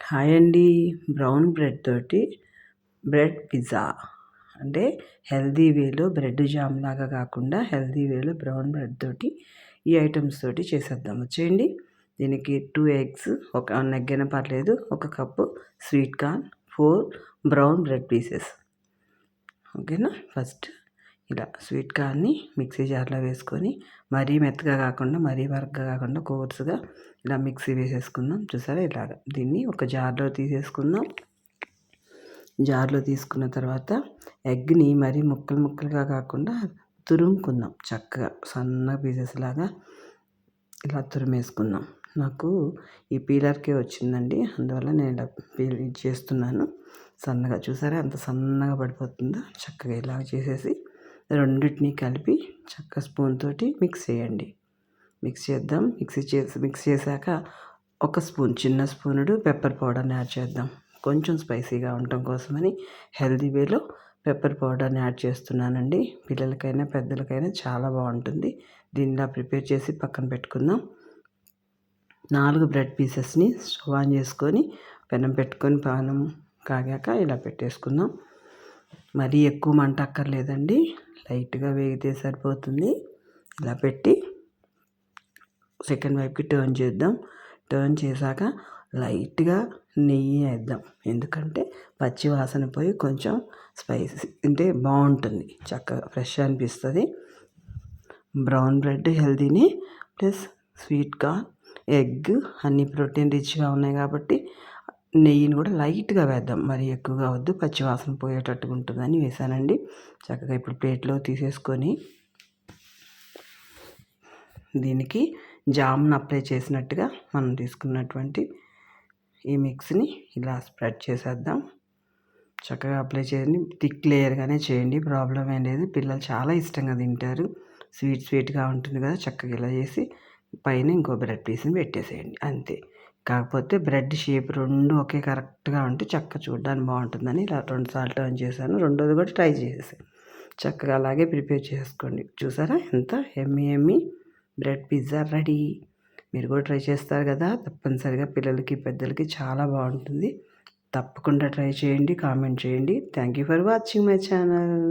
Hi అండి. Brown bread తోటి bread pizza అంటే హెల్తీ వేలో బ్రెడ్ జామ్ లాగా కాకుండా హెల్తీ వేలో బ్రౌన్ బ్రెడ్ తోటి ఈ ఐటమ్స్ తోటి చేసేద్దాం. వచ్చేయండి. దీనికి 2 ఎగ్స్, ఒక ఎగ్ అయినా పర్లేదు, 1 cup sweet corn, 4 brown bread pieces. ఓకేనా. ఫస్ట్ ఇలా స్వీట్ కార్న్ని మిక్సీ జార్లో వేసుకొని మరీ మెత్తగా కాకుండా మరీ బరకగా కాకుండా కోర్సుగా ఇలా మిక్సీ వేసేసుకుందాం. చూసారా ఇలాగ. దీన్ని ఒక జార్లో తీసేసుకుందాం. జార్లో తీసుకున్న తర్వాత ఎగ్ని మరీ ముక్కలు ముక్కలుగా కాకుండా తురుముకుందాం. చక్కగా సన్న పీసెస్ లాగా ఇలా తురిమేసుకుందాం. నాకు ఈ పీలర్కే వచ్చిందండి, అందువల్ల నేను ఇలా పీల్ చేస్తున్నాను సన్నగా. చూసారా ఎంత సన్నగా పడిపోతుందో. చక్కగా ఇలా చేసేసి రెండింటినీ కలిపి చక్క స్పూన్ తోటి మిక్స్ చేయండి. మిక్స్ చేద్దాం. మిక్స్ చేశాక 1 స్పూన్, చిన్న స్పూనుడు పెప్పర్ పౌడర్ని యాడ్ చేద్దాం. కొంచెం స్పైసీగా ఉండటం కోసమని హెల్తీ వేలో పెప్పర్ పౌడర్ని యాడ్ చేస్తున్నానండి. పిల్లలకైనా పెద్దలకైనా చాలా బాగుంటుంది. దీనిలా ప్రిపేర్ చేసి పక్కన పెట్టుకుందాం. 4 బ్రెడ్ పీసెస్ని స్టవ్ ఆన్ చేసుకొని పెనం పెట్టుకొని పానం కాగాక ఇలా పెట్టేసుకుందాం. మరీ ఎక్కువ మంట అక్కర్లేదండి, లైట్గా వేగితే సరిపోతుంది. ఇలా పెట్టి సెకండ్ వైపుకి టర్న్ చేద్దాం. టర్న్ చేశాక లైట్గా నెయ్యి వేద్దాం, ఎందుకంటే పచ్చి వాసన పోయి కొంచెం స్పైసీ తింటే బాగుంటుంది, చక్కగా ఫ్రెష్ అనిపిస్తుంది. బ్రౌన్ బ్రెడ్ హెల్తీని, ప్లస్ స్వీట్ కార్న్, ఎగ్ అన్ని ప్రోటీన్ రిచ్గా ఉన్నాయి కాబట్టి నెయ్యిని కూడా లైట్గా వేద్దాం, మరి ఎక్కువగా వద్దు, పచ్చి వాసన పోయేటట్టుగా ఉంటుందని వేసానండి. చక్కగా ఇప్పుడు ప్లేట్లో తీసేసుకొని దీనికి జామ్ను అప్లై చేసినట్టుగా మనం తీసుకున్నటువంటి ఈ మిక్స్ని ఇలా స్ప్రెడ్ చేసేద్దాం. చక్కగా అప్లై చేయండి. థిక్ లేయర్గానే చేయండి, ప్రాబ్లం ఏం లేదు. పిల్లలు చాలా ఇష్టంగా తింటారు. స్వీట్గా ఉంటుంది కదా. చక్కగా ఇలా చేసి పైన ఇంకో బ్రెడ్ పీస్ని పెట్టేసేయండి, అంతే. కాకపోతే బ్రెడ్ షేప్ రెండు ఒకే కరెక్ట్గా ఉంటే చక్కగా చూడడానికి బాగుంటుందని ఇలా 2 సార్లు టర్న్ చేశాను. రెండోది కూడా ట్రై చేసేసాను. చక్కగా అలాగే ప్రిపేర్ చేసుకోండి. చూసారా ఎంత ఎమ్మీ బ్రెడ్ పిజ్జా రెడీ. మీరు కూడా ట్రై చేస్తారు కదా, తప్పనిసరిగా పిల్లలకి పెద్దలకి చాలా బాగుంటుంది. తప్పకుండా ట్రై చేయండి, కామెంట్ చేయండి. Thank you for watching my channel.